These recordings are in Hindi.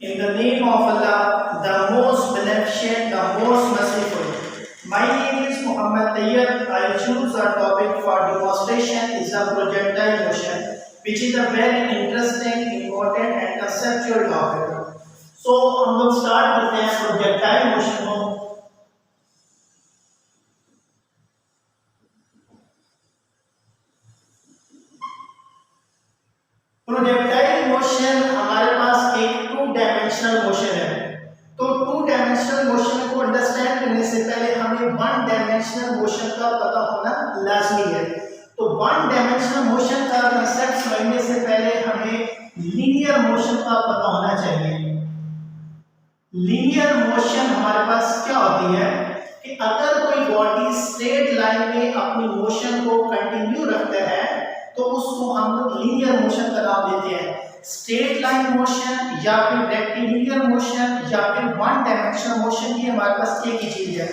In the name of Allah, the most beneficent, the most merciful. My name is Muhammad Tayyab. I choose a topic for demonstration is a projectile motion, which is a very interesting, important and conceptual topic. So हम लोग start करते हैं projectile motion को. प्रोजेक्टाइल मोशन हमारे पास एक टू डायमेंशनल मोशन है. तो टू डायमेंशनल मोशन को अंडरस्टैंड करने से पहले हमें वन डायमेंशनल मोशन का पता होना लाजमी है. तो वन डायमेंशनल मोशन का कंसेप्ट समझने से पहले हमें लीनियर मोशन का पता होना चाहिए. लीनियर मोशन हमारे पास क्या होती है कि अगर कोई बॉडी स्ट्रेट लाइन में अपनी मोशन को कंटिन्यू रखता है तो उसको हम लोग लीनियर मोशन का नाम देते हैं. स्ट्रेट लाइन मोशन या फिर रेक्टिलिनियर मोशन या फिर वन डायमेंशनल मोशन, ये हमारे पास एक ही चीज है.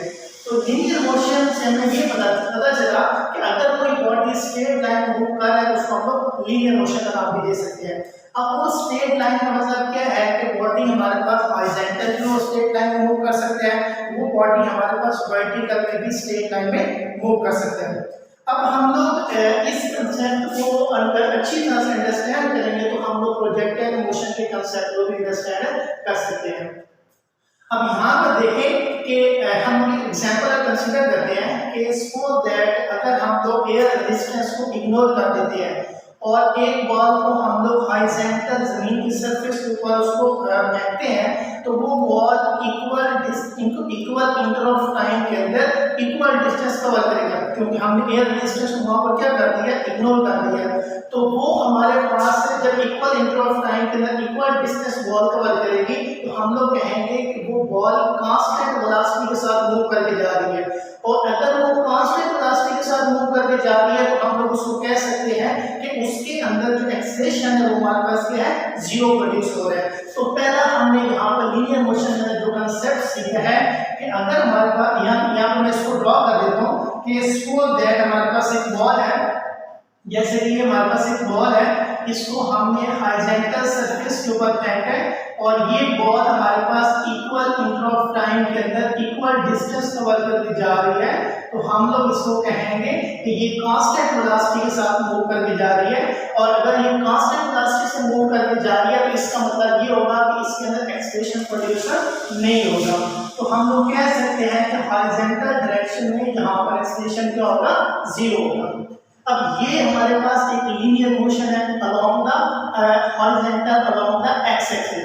तो लीनियर मोशन से हमें ये पता चला कि अगर कोई बॉडी स्ट्रेट लाइन में मूव कर रहा है तो उसको हम लोग लीनियर मोशन का नाम भी दे सकते हैं. अब वो स्ट्रेट लाइन का मतलब क्या है कि बॉडी हमारे पास हॉरिजॉन्टल जो स्ट्रेट लाइन में मूव कर सकते हैं, वो बॉडी हमारे पास वर्टिकल में भी स्ट्रेट लाइन में मूव कर सकते हैं. अब हम लोग इस कंसेप्ट को अगर अच्छी तरह से अंडरस्टैंड करेंगे तो हम लोग प्रोजेक्टाइल मोशन के कंसेप्ट को भी अंडरस्टैंड कर सकते हैं. अब यहाँ पर देखें कि हम एग्जांपल कंसीडर करते हैं कि सपोज दैट अगर हम लोग एयर रेजिस्टेंस को इग्नोर कर देते हैं और एक बॉल को हम लोग हॉरिजॉन्टल जमीन की सरफेस के ऊपर उसको फेंकते हैं तो वो ball equal inter of time के अंदर इक्वल डिस्टेंस कवर करेगा, क्योंकि हमने एयर रेजिस्टेंस को वहां पर क्या कर दिया, इग्नोर कर दिया. तो वो हमारे पास से जब इक्वल इंटर ऑफ टाइम के अंदर इक्वल डिस्टेंस बॉल कवर करेगी तो हम लोग कहेंगे कि वो बॉल कांस्टेंट वेलोसिटी के साथ मूव करके जा रही है. और अगर वो कांस्टेंट वेलोसिटी के साथ मूव करके जा रही है तो हम लोग उसको कह सकते हैं कि उसके अंदर जो एक्सेलरेशन है वो हमारे पास क्या है, जीरो प्रोड्यूस हो रहा है. तो पहला हमने यहाँ पर लीनियर मोशन में जो कंसेप्ट सीखा है कि अगर हमारे पास यहाँ पर मैं इसको ड्रॉ कर देता हूँ कि सपोज दैट हमारे पास एक बॉल है, जैसे कि हमारे पास एक बॉल है, इसको हमने हॉरिजॉन्टल सरफेस के ऊपर फेंका है और ये बॉल हमारे पास इक्वल इंटर ऑफ टाइम के अंदर इक्वल डिस्टेंस कवर करके जा रही है. तो हम लोग इसको कहेंगे कि ये कांस्टेंट वेलोसिटी के साथ मूव करके जा रही है. और अगर ये कांस्टेंट वेलोसिटी से मूव करके जा रही है तो इसका मतलब ये होगा कि इसके अंदर एक्सेलरेशन प्रोड्यूस नहीं होगा. तो हम लोग कह सकते हैं कि हॉरिजॉन्टल डायरेक्शन में यहाँ पर एक्सेलरेशन क्या होगा, जीरो होगा. अब ये हमारे पास एक लीनियर मोशन है along the horizontal along the x axis.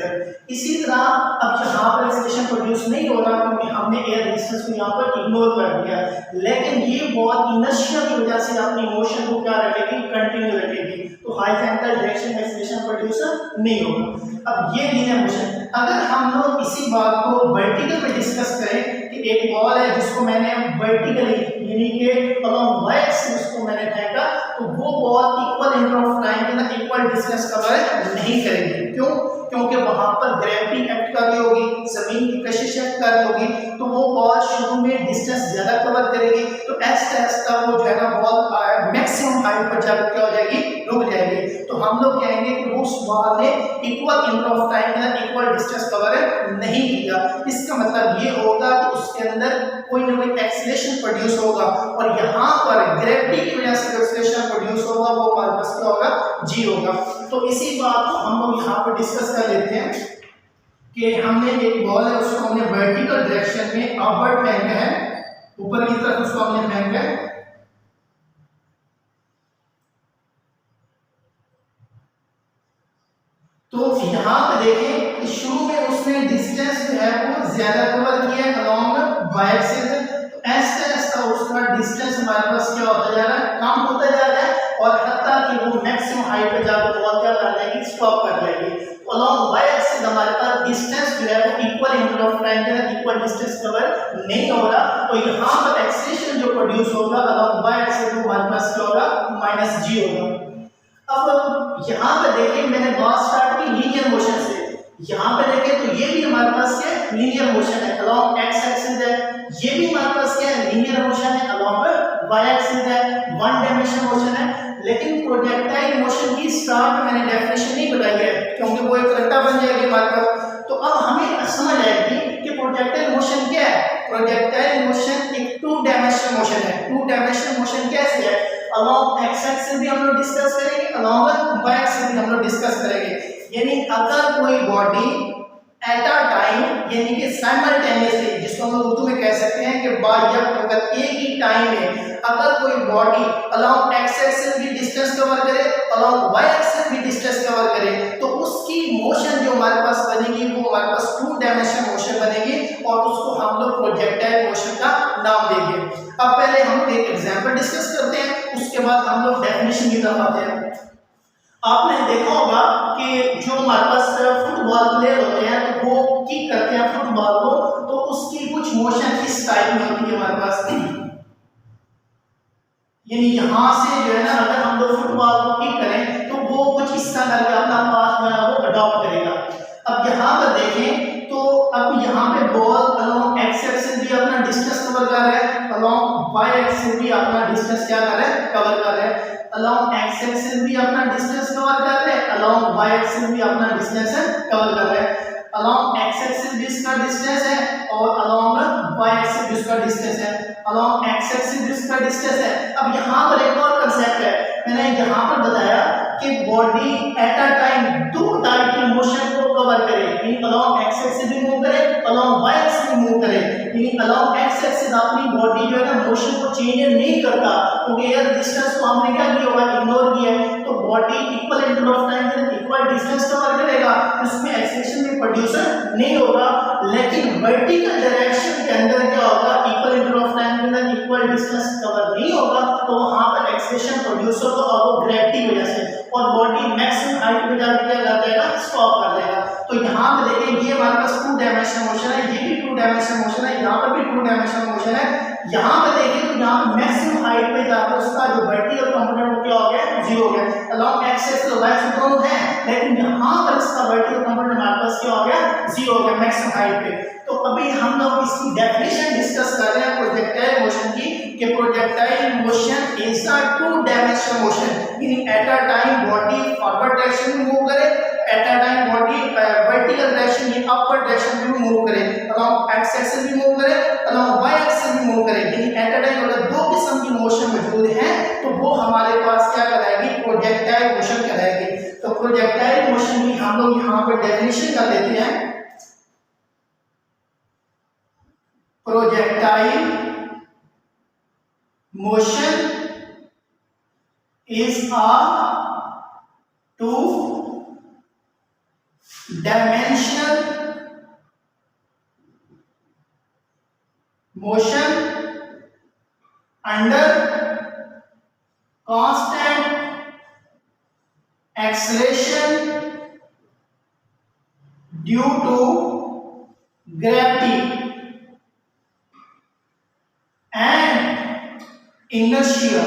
इसी तरह अब यहाँ पर एक्सेलरेशन प्रोड्यूस नहीं हो रहा क्योंकि हमने एयर रेजिस्टेंस को यहाँ पर इग्नोर कर दिया, लेकिन ये बॉल इनर्शिया की वजह से अपनी मोशन को क्या रखेगी, कंटिन्यू रखेगी. तो हॉरिजॉन्टल डायरेक्शन में एक्सेलरेशन प्रोड्यूस नहीं होगा. अब ये लीनियर मोशन. अगर हम लोग इसी बात को वर्टिकल में डिस्कस करें कि एक बॉल है जिसको मैंने वर्टिकली यानी कि अलोंग वाई एक्सिस उसको मैंने फेंका तो वो ball equal inter of time के अंदर इक्वल डिस्टेंस कवर नहीं करेगी. क्यों? क्योंकि वहां पर ग्रेविटी एक्ट कर रही होगी, जमीन की कशिश एक्ट कर रही होगी, तो वो बॉल शुरू में डिस्टेंस ज्यादा कवर करेगी. तो ऐसा वो जो है ना बॉल मैक्सिमम हाइट पर जाकर क्या हो जाएगी, रुक जाएगी. तो हम लोग कहेंगे कि वो बॉल ने इक्वल इंटर ऑफ टाइम के अंदर इक्वल डिस्टेंस कवर नहीं किया. इसका मतलब ये होगा कि उसके अंदर कोई ना कोई एक्सेलरेशन प्रोड्यूस होगा और यहाँ पर ग्रेविटी की वजह से एक्सेलरेशन प्रोड्यूस होगा वो हमारे पास क्या होगा, जी होगा. तो इसी बात को हम लोग यहाँ पर डिस्कस कर लेते हैं कि हमने एक बॉल है उसको हमने वर्टिकल डायरेक्शन में अपवर्ड फेंका है, ऊपर की तरफ उसको हमने फेंका है. तो यहाँ पे देखें कि शुरू में उसने डिस्टेंस जो है वो ज्यादा कवर किया अलोंग वाई एक्सिस. तो ऐसा उसका डिस्टेंस हमारे पास क्या होता जा रहा है, कम होता जा रहा है और हत्ता कि वो मैक्सिमम हाइट पे जाकर बॉल क्या कर जाएगी, स्टॉप कर जाएगी. तो अलोंग वाई एक्सिस हमारे पास डिस्टेंस जो है वो इक्वल इंटर ऑफ टाइम के अंदर इक्वल डिस्टेंस कवर नहीं हो रहा. तो यहाँ पर एक्सेलरेशन जो प्रोड्यूस होगा अलोंग वाई एक्सिस वो हमारे पास क्या होगा, माइनस जी होगा. अब यहाँ पे देखें मैंने बात स्टार्ट की लीनियर मोशन से. यहाँ पे देखें तो ये भी हमारे पास क्या है, लीनियर मोशन है अलोंग एक्स एक्सिस है. ये भी हमारे पास क्या है, लीनियर मोशन है अलोंग वाई एक्सिस है, वन डायमेंशन मोशन है. लेकिन प्रोजेक्टाइल मोशन की स्टार्ट में मैंने डेफिनेशन नहीं बताई है क्योंकि वो एक रट्टा बन जाएगी हमारे पास. तो अब हमें समझ आएगी कि प्रोजेक्टाइल मोशन क्या है। प्रोजेक्टाइल मोशन एक टू डायमेंशनल मोशन है। टू डायमेंशनल मोशन कैसे है, अलोंग एक्स एक्सिस भी हम लोग डिस्कस करेंगे, अलोंग वाई एक्सिस भी हम लोग डिस्कस करेंगे। यानी अगर कोई बॉडी एट अ टाइम यानी कि साइमल्टेनियसली, जिसको हम लोग उर्दू में कह सकते हैं कि बायक, अगर एक ही टाइम में अगर कोई बॉडी अलोंग एक्स एक्सिस भी डिस्टेंस कवर करे, अलोंग वाई एक्सिस भी डिस्टेंस कवर करे, तो उसकी मोशन जो हमारे पास बनेगी वो हमारे पास टू डायमेंशनल मोशन बनेगी और उसको हम लोग प्रोजेक्टाइल मोशन का नाम देंगे। अब पहले हम लोग एक एग्जांपल डिस्कस करते हैं, उसके बाद हम लोग डेफिनेशन की तरफ आते हैं। आपने देखा होगा कि जो हमारे पास फुटबॉल प्लेयर होते हैं तो वो किक करते हैं फुटबॉल को, तो उसकी कुछ मोशन इस टाइप में होती है हमारे पास, यानी यहाँ से जो है ना अगर हम लोग फुटबॉल को किक करें तो वो कुछ इस तरह करके अपना पास जो है वो अडॉप्ट करेगा। अब यहाँ पर देखें तो अब यहाँ पे बॉल अलोंग एक्स एक्सिस भी अपना डिस्टेंस कवर कर रहा है, अलोंग वाई एक्सिस भी अपना डिस्टेंस क्या कर रहा है, कवर कर रहा है। अलोंग एक्स एक्सिस भी अपना डिस्टेंस कवर कर रहे हैं, अलोंग वाई एक्सिस भी अपना डिस्टेंस कवर कर रहे हैं। अलोंग एक्स एक्सिस भी इसका डिस्टेंस है और अलोंग वाई एक्सिस भी इसका डिस्टेंस है, अलोंग एक्स एक्सिस भी इसका डिस्टेंस है। अब यहाँ पर एक और कांसेप्ट है, मैंने यहाँ पर बताया कि बॉडी एट अ टाइम दो टाइप की मोशन को कवर करे, यानी अलोंग एक्स एक्सिस भी मूव करे, अलोंग वाई एक्सिस भी मूव करे। यानी अलोंग एक्स एक्सिस अपनी बॉडी जो है ना मोशन को चेंज नहीं करता, क्योंकि एयर डिस्टेंस को हमने क्या किया होगा, इग्नोर किया है। तो body equal interval of time में इक्वल डिस्टेंस कवर करेगा, उसमें एक्सेलेरेशन भी प्रोड्यूस नहीं होगा। लेकिन वर्टिकल डायरेक्शन के अंदर क्या होगा, इक्वल इंटरवल ऑफ टाइम के अंदर इक्वल डिस्टेंस कवर नहीं होगा, तो वहां पर एक्सेलेरेशन प्रोड्यूस होगा और वो ग्रेविटी की वजह से, और बॉडी मैक्सिमम हाइट पे जाके क्या कर देगा, स्टॉप कर देगा। तो यहाँ पे देखिए ये हमारे पास टू डायमेंशनल मोशन है, ये भी टू डायमेंशनल मोशन है, यहाँ पर भी टू डायमेंशनल मोशन है। यहाँ पे देखिए तो यहाँ पे मैक्सिमम हाइट पे जाकर उसका जो वर्टिकल कंपोनेंट क्या हो गया, जीरो हो गया। अलोंग एक्स एक्सिस और वाई एक्सिस दोनों है, लेकिन यहाँ पर इसका वर्टिकल कंपोनेंट हमारे पास क्या हो गया, जीरो हो गया मैक्सिमम हाइट पे। तो अभी हम लोग इसकी डेफिनेशन डिस्कस कर रहे हैं प्रोजेक्टाइल मोशन की, कि projectile motion is a two dimensional motion, यानी at a time body forward direction में मूव करे, at a time body vertical direction या अपवर्ड डायरेक्शन में मूव करे, अलोंग एक्स एक्सिस भी मूव करे, अलोंग वाई एक्सिस भी मूव करे। यानी एट अ टाइम अगर दो किस्म की मोशन मौजूद है तो वो हमारे पास क्या कहलाएगी, प्रोजेक्टाइल मोशन कहलाएगी। तो प्रोजेक्टाइल मोशन की हम लोग यहाँ पे डेफिनेशन कर लेते हैं। Projectile motion is a two dimensional motion under constant acceleration due to gravity and inertia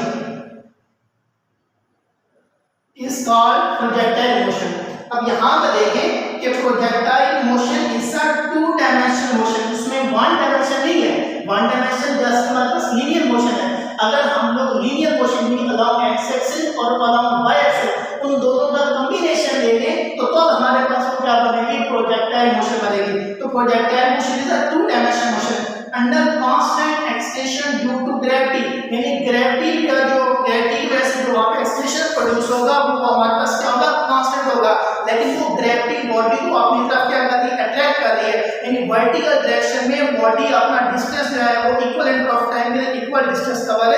is called projectile motion। अब यहाँ पर देखें कि projectile motion is a two dimensional motion, उसमें वन डायमेंशन नहीं है, वन डायमेंशन जस्ट हमारे पास लीनियर मोशन है। अगर हम लोग लीनियर मोशन भी अलोंग एक्स एक्सिस और अलोंग वाई एक्सिस उन दोनों का कॉम्बिनेशन ले लें तो हमारे पास क्या बनेगी, प्रोजेक्टाइल मोशन बनेगी। तो projectile motion is a two dimensional motion under constant extension due to gravity, यानी ग्रेविटी का जो ग्रेविटी की वजह से जो वहां पे एक्सटेंशन प्रोड्यूस होगा वो हमारे पास क्या होगा, कांस्टेंट होगा, लेकिन वो ग्रेविटी बॉडी को अपनी तरफ क्या कर रही है, अट्रैक्ट कर रही है। यानी वर्टिकल डायरेक्शन में बॉडी अपना डिस्टेंस जो है वो इक्वल इंटरवल ऑफ टाइम में इक्वल डिस्टेंस कवर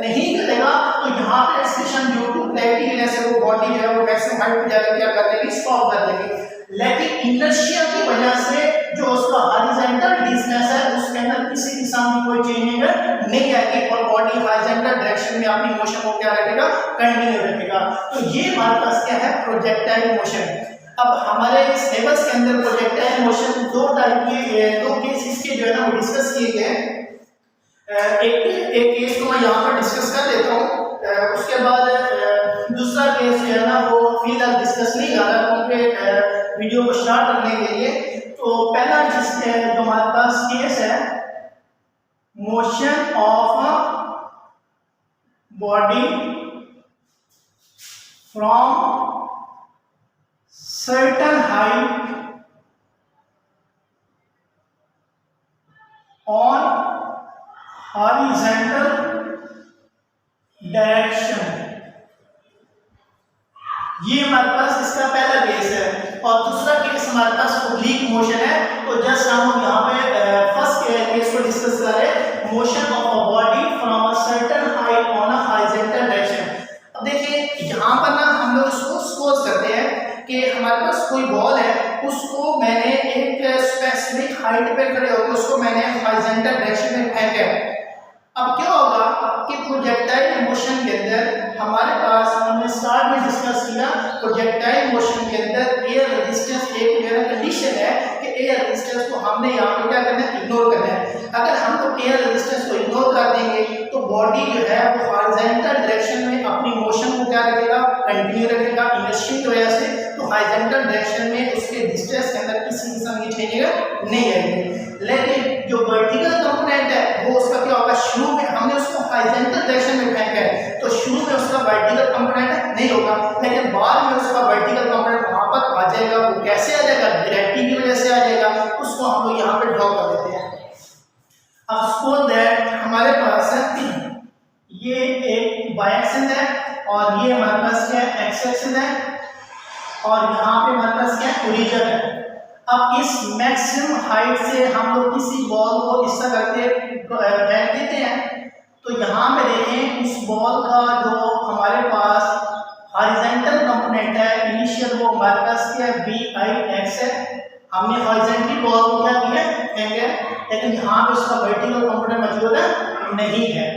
नहीं करेगा, तो यहाँ पे एक्सटेंशन ड्यू टू ग्रेविटी की वजह से वो बॉडी जो है वो मैक्सिमम हाइट पे जाकर क्या कर देगी, स्टॉप कर देगी। लेकिन इनर्शिया की वजह से जो उसका हॉरिजॉन्टल डिस्टेंस है उसके अंदर किसी किस्म की कोई चेंजिंग नहीं आएगी और बॉडी हॉरिजॉन्टल डायरेक्शन में अपनी मोशन को क्या रखेगा, कंटिन्यू रखेगा। तो ये हमारे पास क्या है, प्रोजेक्टाइल मोशन। अब हमारे सिलेबस के अंदर प्रोजेक्टाइल मोशन दो टाइप के, दो केसेस के जो है ना वो डिस्कस किए गए। एक केस को मैं यहाँ पर डिस्कस कर देता हूँ, उसके बाद दूसरा केस जो है ना वो फिलहाल डिस्कस नहीं कर रहा क्योंकि वीडियो को स्टार्ट करने के लिए। तो पहला जो हमारे पास केस है, motion of body from certain height on horizontal direction. ये हमारे पास इसका पहला केस है। और दूसरा केस हमारे पास ओब्लिक मोशन है। तो जस्ट हम यहाँ पे फर्स्ट केस को डिस्कस कर रहे हैं, motion of a body from a certain height on a horizontal direction. अब देखिए यहाँ पर ना हम लोग इसको सपोज करते हैं कि हमारे पास कोई बॉल है, उसको मैंने एक स्पेसिफिक हाइट पे खड़े होकर उसको मैंने हॉरिजॉन्टल डायरेक्शन में फेंका है। अब क्या होगा कि प्रोजेक्टाइल मोशन के अंदर हमारे पास, हमने स्टार्ट में डिस्कस किया, प्रोजेक्टाइल मोशन के अंदर एयर रेजिस्टेंस एक मेरा कंडीशन है कि एयर रेजिस्टेंस को हमने यहाँ पे क्या करना है, इग्नोर करना है। अगर हम तो एयर रेजिस्टेंस को इग्नोर कर देंगे तो बॉडी जो है वो हॉरिजॉन्टल डायरेक्शन में अपनी मोशन को क्या रखेगा, कंटिन्यू रखेगा इनर्शिया की वजह से। तो हॉरिजॉन्टल डायरेक्शन में उसके डिस्टेंस के अंदर किसी किस्म की चेंज नहीं आएगी। लेकिन जो वर्टिकल कंपोनेंट है वो उसका क्या होगा, शुरू में हमने उसको हॉरिजॉन्टल डायरेक्शन में फेंका है तो शुरू में उसका वर्टिकल कंपोनेंट नहीं होगा, लेकिन बाद में उसका वर्टिकल कंपोनेंट वहां पर आ जाएगा। वो कैसे आ जाएगा, ग्रेविटी की वजह से आ जाएगा। उसको हम लोग यहाँ पे ड्रॉ कर देते हैं। अब सपोज दैट हमारे पास ये एक वाई एक्सिस है और ये हमारे पास क्या है, एक्स एक्सिस है, और यहाँ पे हमारे पास क्या है, ओरिजिन है। अब इस मैक्सिमम हाइट से हम लोग किसी बॉल को इस तरह करके फेंक देते हैं। तो यहाँ पे देखें उस बॉल का जो हमारे पास हॉरिजॉन्टल कंपोनेंट है इनिशियल, वो हमारे पास क्या है, बी आई एक्स है। हमने हॉरिजॉन्टली बॉल को क्या किया, फेंका, लेकिन यहाँ पे उसका वर्टिकल कंपोनेंट मौजूद नहीं है।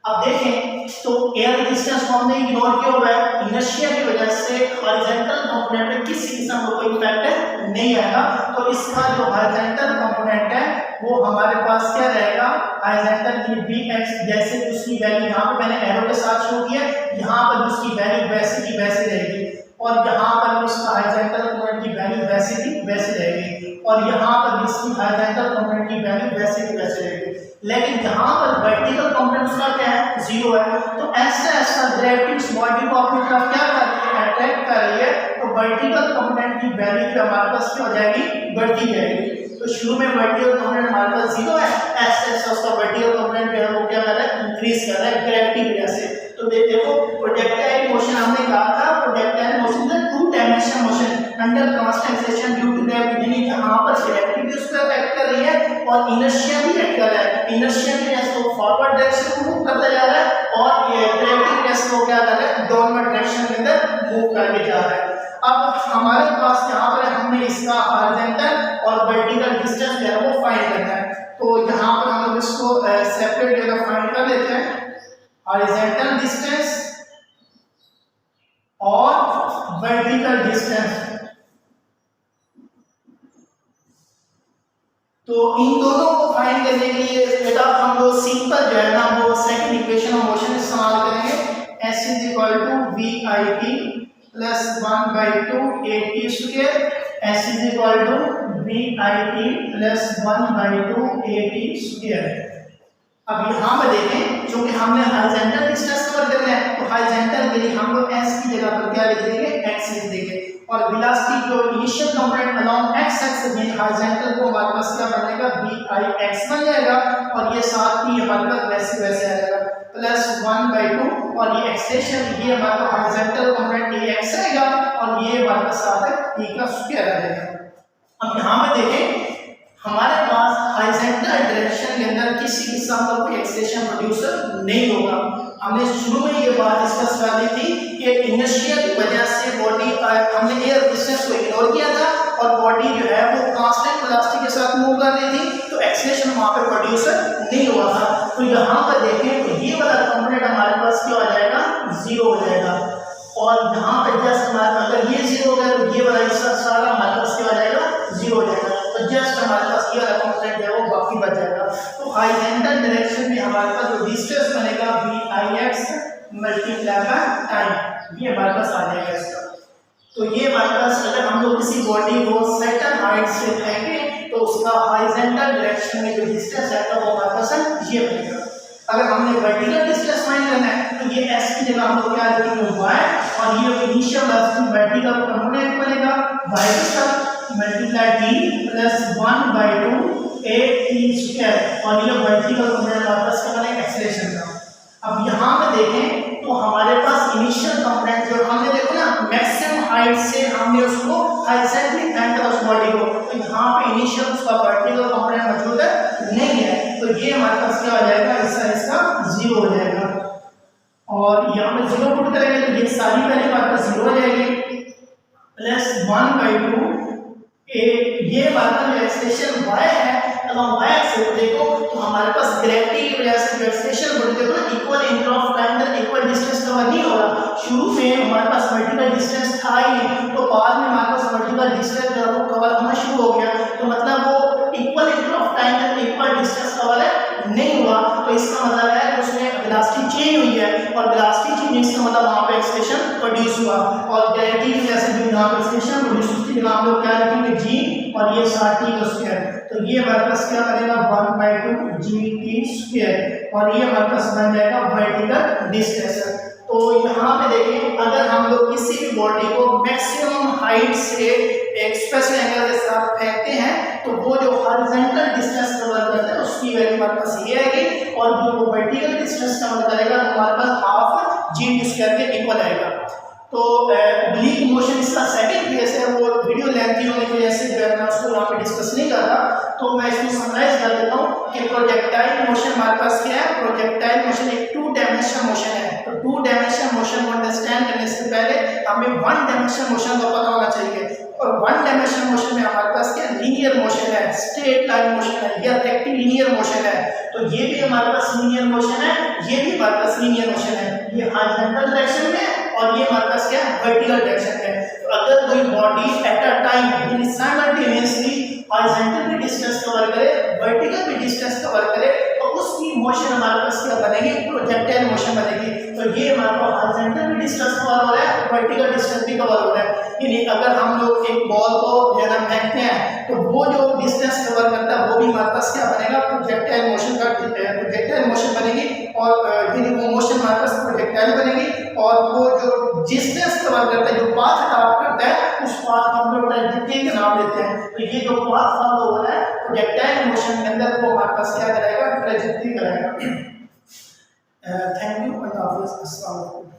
अब देखें तो एयर रेजिस्टेंस को हमने इग्नोर किया हुआ है, इनर्शिया की वजह से हॉरिजॉन्टल कंपोनेंट में किसी किस्म का कोई इफेक्ट नहीं आएगा। तो इसका जो हॉरिजॉन्टल कंपोनेंट है वो हमारे पास क्या रहेगा, हॉरिजॉन्टल की बी एक्स, जैसे उसकी वैल्यू यहाँ पे मैंने एरो के साथ शो किया, यहाँ पर उसकी वैल्यू वैसे की वैसे रहेगी, और यहाँ पर उसका हॉरिजॉन्टल कंपोनेंट की वैल्यू वैसे की वैसे रहेगी, और यहाँ पर इसकी हॉरिजॉन्टल कंपोनेंट की वैल्यू वैसे की वैसे रहेगी। लेकिन यहाँ पर वर्टिकल कंपोनेंट उसका क्या है, जीरो है। तो ऐसा ऐसा ग्रेविटी उस बॉडी को अपनी तरफ क्या कर रही है, अट्रैक्ट कर रही है। तो वर्टिकल कंपोनेंट की वैल्यू जो हमारे पास क्या हो जाएगी, बढ़ती जाएगी। तो शुरू में वर्टिकल कंपोनेंट हमारे पास जीरो है, ऐसा ऐसा उसका वर्टिकल कंपोनेंट जो है वो क्या कर रहा है, इंक्रीज कर रहा है ग्रेविटी की वजह से। तो देखो प्रोजेक्टाइल मोशन हमने कहा था, प्रोजेक्टाइल मोशन है two dimensional motion under constant acceleration due to gravity, यानी यहाँ पर ग्रेविटी भी उस पर एक्ट कर रही है और इनर्शिया भी एक्ट कर रहा है। इनर्शिया की वजह से वो फॉरवर्ड डायरेक्शन में मूव करता जा रहा है और ये ग्रेविटी की वजह से वो क्या कर रहा है, डाउनवर्ड डायरेक्शन के अंदर मूव करके जा रहा है। अब हमारे पास यहाँ पर हमने इसका हॉरिजॉन्टल और वर्टिकल डिस्टेंस जो है वो फाइंड करना है। तो यहाँ पर हम लोग इसको सेपरेट जगह फाइंड कर लेते हैं, हॉरिजॉन्टल डिस्टेंस और वर्टिकल डिस्टेंस। तो इन दोनों को फाइंड करने के लिए बेटा हम लोग सिंपल जो है ना वो सेकंड इक्वेशन ऑफ मोशन इस्तेमाल करेंगे। s is equal to V I T plus 1/2 at square, s is equal to V I T plus 1/2 at square. अब यहाँ पे देखें, क्योंकि हमने हॉरिजॉन्टल डिस्टेंस कवर करना है तो हॉरिजॉन्टल के लिए हम लोग s की जगह पर क्या लिख देंगे, x लिख देंगे, और वेलोसिटी जो initial component along x axis में हॉरिजॉन्टल को हमारे पास क्या बनेगा, vi(x) बन जाएगा, और ये साथ ही हमारे पास वैसे वैसे आ जाएगा प्लस 1/2, और ये एक्सटेंशन ये हमारे पास हॉरिजॉन्टल कंपोनेंट ax आएगा और ये हमारे पास साथ t का स्क्वायर आ जाएगा। अब यहाँ पे देखें हमारे पास हॉरिजॉन्टल डायरेक्शन के अंदर किसी किस्म का कोई एक्सेलेरेशन प्रोड्यूसर नहीं होगा। हमने शुरू में ये बात डिस्कस कर दी थी कि इनर्शिया की वजह से बॉडी, हमने एयर रेजिस्टेंस को इग्नोर किया था और बॉडी जो है वो कांस्टेंट वेलोसिटी के साथ मूव कर रही थी, तो एक्सेलेरेशन वहां पे प्रोड्यूसर नहीं हुआ था। तो यहाँ पर देखें तो ये वाला कंपोनेंट हमारे पास क्या हो जाएगा, जीरो हो जाएगा, और यहाँ पे जस्ट हमारे अगर ये जीरो हो गया तो ये वाला हिस्सा सारा हमारे पास क्या हो जाएगा, जीरो हो जाएगा। तो जस्ट हमारे पास ये वाला कंपोनेंट है वो बाकी बच जाएगा। तो हॉरिजॉन्टल डायरेक्शन में हमारे पास जो डिस्टेंस बनेगा vix मल्टीप्लाई बाय टाइम, ये हमारे पास आ जाएगा इसका। तो ये हमारे पास अगर हम लोग किसी बॉडी को सर्टेन हाइट से फेंकें तो उसका हॉरिजॉन्टल डायरेक्शन में जो डिस्टेंस है तो वो हमारे पास ये बनेगा। अगर हमने वर्टिकल डिस्टेंस फाइंड करना है तो ये s की जगह हम लोग क्या लिखेंगे, y, और ये इनिशियल वेलोसिटी वर्टिकल कंपोनेंट बनेगा y के साथ मल्टीप्लाई t प्लस 1/2 8t² और ये वर्टिकल कंपोनेंट हमारे पास क्या बनेगा एक्सेलरेशन का। अब यहाँ पे देखें तो हमारे पास इनिशियल कंपोनेंट जो हमने देखो ना मैक्सिमम हाइट से हमने उसको हॉरिजॉन्टली एंटर उस बॉडी को, तो यहाँ पे इनिशियल उसका वर्टिकल कंपोनेंट मौजूद है नहीं है, तो ये हमारे पास क्या हो जाएगा इसका 0 हो जाएगा। और यहाँ पे 0 पुट करेंगे तो ये सारी पहली बात तो 0 हो जाएगी प्लस 1/2 ये हमारे पास जो एक्सप्रेशन y है अगर y एक्सिस देखो तो हमारे पास ग्रेविटी की वजह से जो एक्सप्रेशन बोलते हो ना इक्वल इंटर ऑफ टाइम में इक्वल डिस्टेंस कवर नहीं हो रहा। शुरू में हमारे पास वर्टिकल डिस्टेंस था ही नहीं, तो बाद में हमारे पास वर्टिकल डिस्टेंस जो है वो कवर होना शुरू हो गया, तो मतलब वो इक्वल इंटर ऑफ टाइम में इक्वल डिस्टेंस कवर है नहीं हुआ, तो इसका मतलब है कि उसमें वेलोसिटी चेंज हुई है और वेलोसिटी चेंज का मतलब वहां पे एक्सप्रेशन प्रोड्यूस हुआ और ग्रेविटी की वजह से जो यहां पे एक्सप्रेशन प्रोड्यूस होती है हम लोग क्या लिखेंगे g और ये 60t², तो ये हमारे पास क्या बनेगा 1/2 gt² और ये हमारे पास बन जाएगा वर्टिकल डिस्टेंस। तो यहाँ पे देखें अगर हम लोग किसी भी बॉडी को मैक्सिमम हाइट से एक्सप्रेस एंगल के साथ फेंकते हैं तो वो जो हॉरिजॉन्टल डिस्टेंस कवर करता है उसकी वैल्यू हमारे पास ये आएगी और जो वो वर्टिकल डिस्टेंस कवर करेगा तो हमारे पास हाफ g² के इक्वल आएगा। तो ओब्लिक मोशन इसका सेकंड केस है, वो वीडियो लेंथी होने की वजह से जो है मैं उसको यहाँ पे डिस्कस नहीं कर रहा, तो मैं इसको समराइज कर देता हूँ कि प्रोजेक्टाइल मोशन हमारे पास क्या है। प्रोजेक्टाइल मोशन एक 2 डायमेंशनल मोशन है, तो 2 डायमेंशनल मोशन को अंडरस्टैंड करने से पहले हमें 1 डायमेंशनल मोशन का पता होना चाहिए, और 1 डायमेंशनल मोशन में हमारे पास क्या लीनियर मोशन है, स्ट्रेट लाइन मोशन है या रेक्टिलिनियर मोशन है, तो ये भी हमारे पास लीनियर मोशन है, ये भी हमारे पास लीनियर मोशन है, ये हॉरिजॉन्टल डायरेक्शन में और ये हमारे पास क्या है वर्टिकल डायरेक्शन में। तो अगर कोई body at a time simultaneously horizontal भी डिस्टेंस कवर करे वर्टिकल भी डिस्टेंस कवर करे तो उसकी मोशन हमारे पास क्या बनेगी प्रोजेक्टाइल मोशन बनेगी। तो ये हमारे पास हॉरिजॉन्टल भी डिस्टेंस कवर हो रहा है वर्टिकल डिस्टेंस भी कवर हो रहा है, यानी अगर हम लोग एक बॉल को जब फेंकते हैं तो वो जो डिस्टेंस कवर करता है वो भी हमारे पास क्या बनेगा प्रोजेक्टाइल मोशन का प्रोजेक्टाइल मोशन बनेगी और वो मोशन हमारे पास प्रोजेक्टाइल बनेगी और वो जो डिस्टेंस कवर करता है जो पाथ अडॉप्ट करता है उस पाथ को हम लोग ट्रैजेक्टरी का नाम देते हैं। तो ये जो पाथ फॉलो हो रहा है प्रोजेक्टाइल मोशन के अंदर वो हमारे पास क्या कराएगा ट्रैजेक्टरी कराएगा। थैंक यू, अल्लाह हाफिज़, अस्सलाम वालेकुम।